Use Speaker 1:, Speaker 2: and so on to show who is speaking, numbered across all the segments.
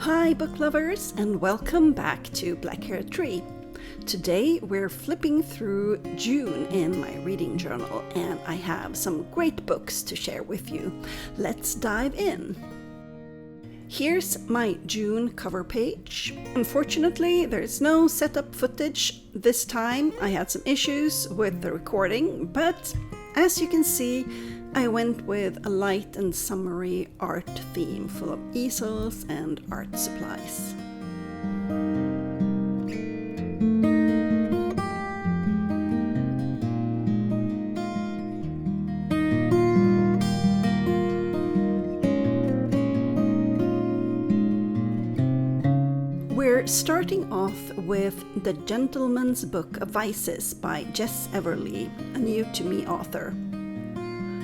Speaker 1: Hi book lovers, and welcome back to Black Hair Tree. Today we're flipping through June in my reading journal and I have some great books to share with you. Let's dive in. Here's my June cover page. Unfortunately, there's no setup footage this time. I had some issues with the recording, but as you can see, I went with a light and summery art theme full of easels and art supplies. We're starting off with The Gentleman's Book of Vices by Jess Everly, a new-to-me author.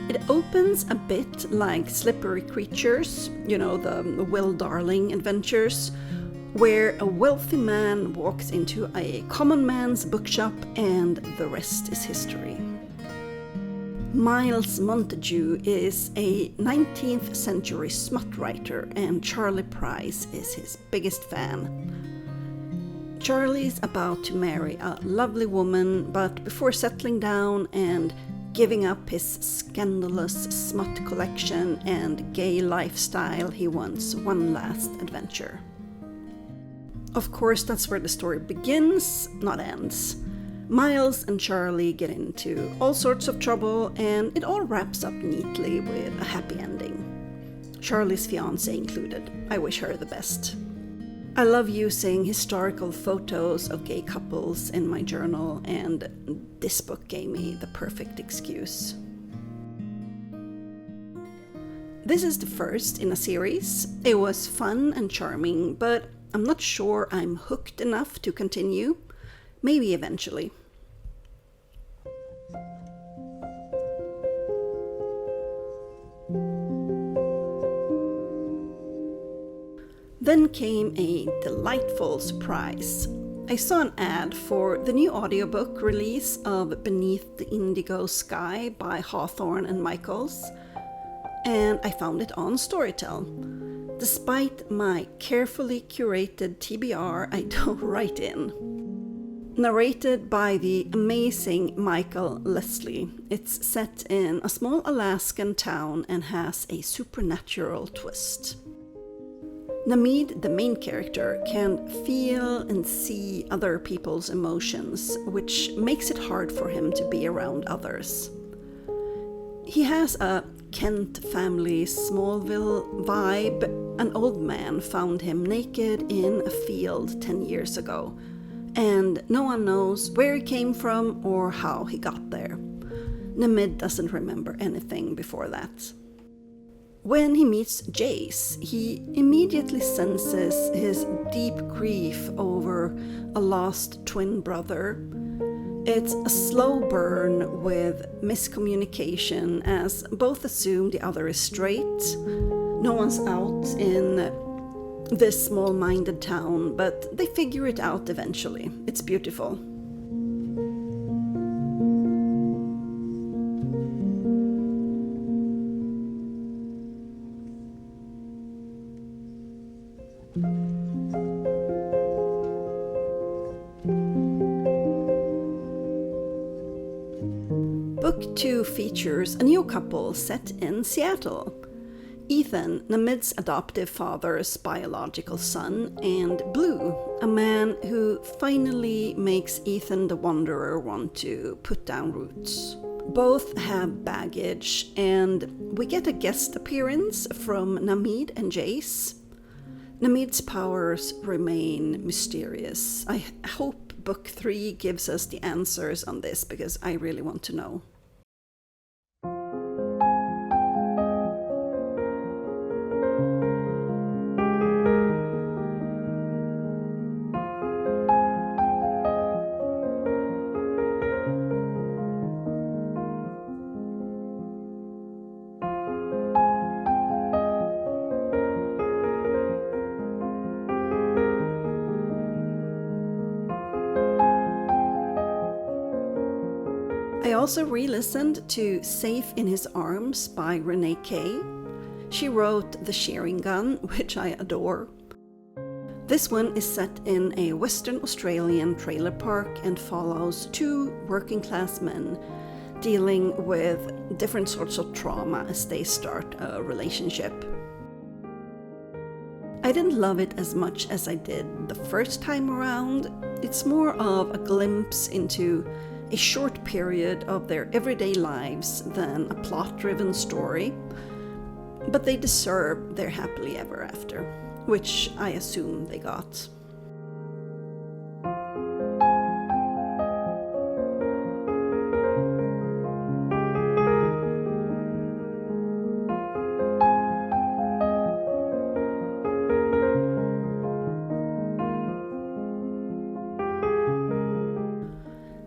Speaker 1: It opens a bit like Slippery Creatures, the Will Darling adventures, where a wealthy man walks into a common man's bookshop and the rest is history. Miles Montague is a 19th century smut writer and Charlie Price is his biggest fan. Charlie's about to marry a lovely woman, but before settling down and giving up his scandalous smut collection and gay lifestyle, he wants one last adventure. Of course, that's where the story begins, not ends. Miles and Charlie get into all sorts of trouble and it all wraps up neatly with a happy ending. Charlie's fiancé included. I wish her the best. I love using historical photos of gay couples in my journal, and this book gave me the perfect excuse. This is the first in a series. It was fun and charming, but I'm not sure I'm hooked enough to continue. Maybe eventually. Then came a delightful surprise. I saw an ad for the new audiobook release of Beneath the Indigo Sky by Hawthorne and Michaels, and I found it on Storytel. Despite my carefully curated TBR, I dove right in. Narrated by the amazing Michael Leslie, it's set in a small Alaskan town and has a supernatural twist. Namid, the main character, can feel and see other people's emotions, which makes it hard for him to be around others. He has a Kent family Smallville vibe. An old man found him naked in a field 10 years ago, and no one knows where he came from or how he got there. Namid doesn't remember anything before that. When he meets Jace, he immediately senses his deep grief over a lost twin brother. It's a slow burn with miscommunication, as both assume the other is straight. No one's out in this small-minded town, but they figure it out eventually. It's beautiful. Book 2 features a new couple set in Seattle. Ethan, Namid's adoptive father's biological son, and Blue, a man who finally makes Ethan the Wanderer want to put down roots. Both have baggage, and we get a guest appearance from Namid and Jace. Namid's powers remain mysterious. I hope Book 3 gives us the answers on this because I really want to know. I also re-listened to Safe in His Arms by Renee Kay. She wrote The Shearing Gun, which I adore. This one is set in a Western Australian trailer park and follows two working class men dealing with different sorts of trauma as they start a relationship. I didn't love it as much as I did the first time around. It's more of a glimpse into a short period of their everyday lives than a plot-driven story, but they deserve their happily ever after, which I assume they got.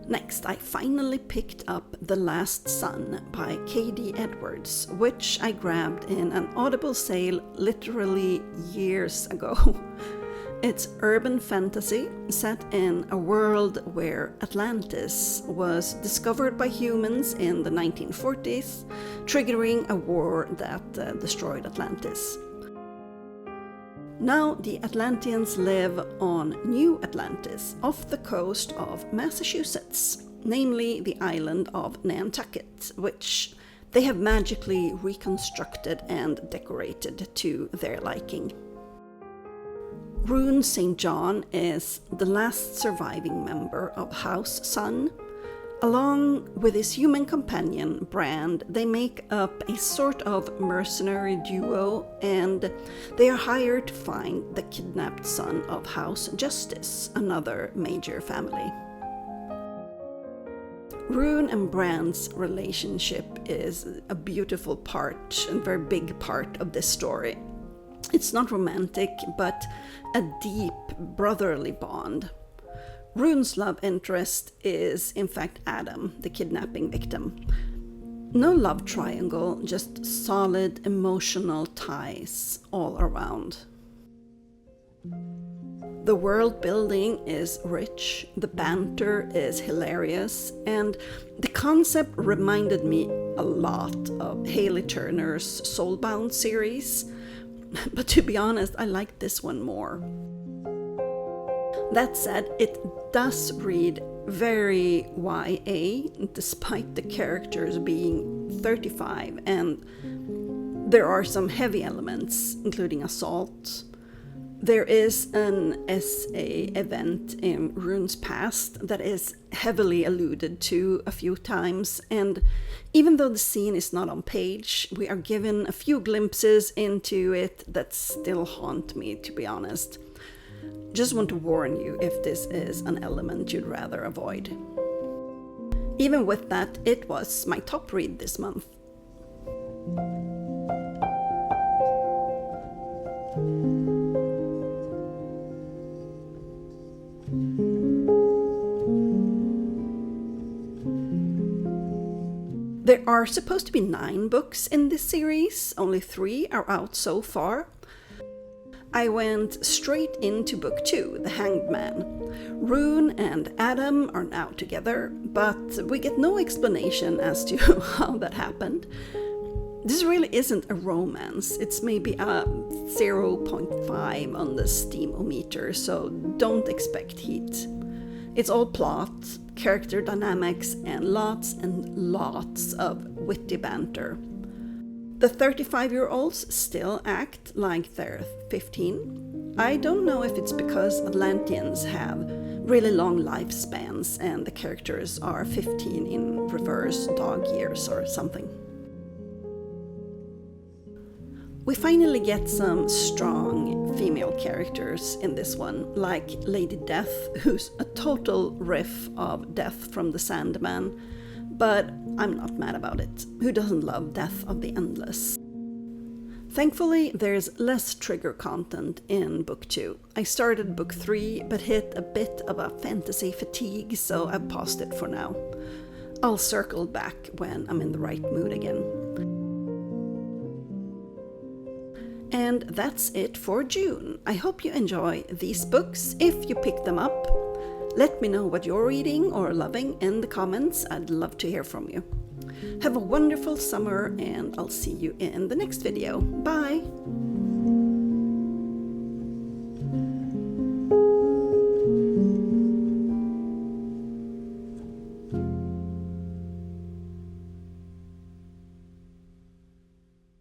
Speaker 1: Next, I finally picked up The Last Sun by K.D. Edwards, which I grabbed in an Audible sale literally years ago. It's urban fantasy set in a world where Atlantis was discovered by humans in the 1940s, triggering a war that destroyed Atlantis. Now the Atlanteans live on New Atlantis, off the coast of Massachusetts, namely the island of Nantucket, which they have magically reconstructed and decorated to their liking. Rune St. John is the last surviving member of House Sun. Along with his human companion, Brand, they make up a sort of mercenary duo, and they are hired to find the kidnapped son of House Justice, another major family. Rune and Brand's relationship is a beautiful part and very big part of this story. It's not romantic, but a deep brotherly bond. Rune's love interest is, in fact, Adam, the kidnapping victim. No love triangle, just solid emotional ties all around. The world building is rich, the banter is hilarious, and the concept reminded me a lot of Haley Turner's Soulbound series. But to be honest, I like this one more. That said, it does read very YA, despite the characters being 35, and there are some heavy elements, including assault. There is an SA event in Rune's past that is heavily alluded to a few times, and even though the scene is not on page, we are given a few glimpses into it that still haunt me, to be honest. Just want to warn you if this is an element you'd rather avoid. Even with that, it was my top read this month. There are supposed to be 9 books in this series, only 3 are out so far. I went straight into book 2, The Hanged Man. Rune and Adam are now together, but we get no explanation as to how that happened. This really isn't a romance, it's maybe a 0.5 on the steam-o-meter, so don't expect heat. It's all plot, character dynamics, and lots of witty banter. The 35-year-olds still act like they're 15. I don't know if it's because Atlanteans have really long lifespans and the characters are 15 in reverse dog years or something. We finally get some strong female characters in this one, like Lady Death, who's a total riff of Death from the Sandman, but I'm not mad about it. Who doesn't love Death of the Endless? Thankfully, there's less trigger content in book 2. I started book 3, but hit a bit of a fantasy fatigue, so I paused it for now. I'll circle back when I'm in the right mood again. And that's it for June. I hope you enjoy these books if you pick them up. Let me know what you're reading or loving in the comments. I'd love to hear from you. Have a wonderful summer, and I'll see you in the next video. Bye!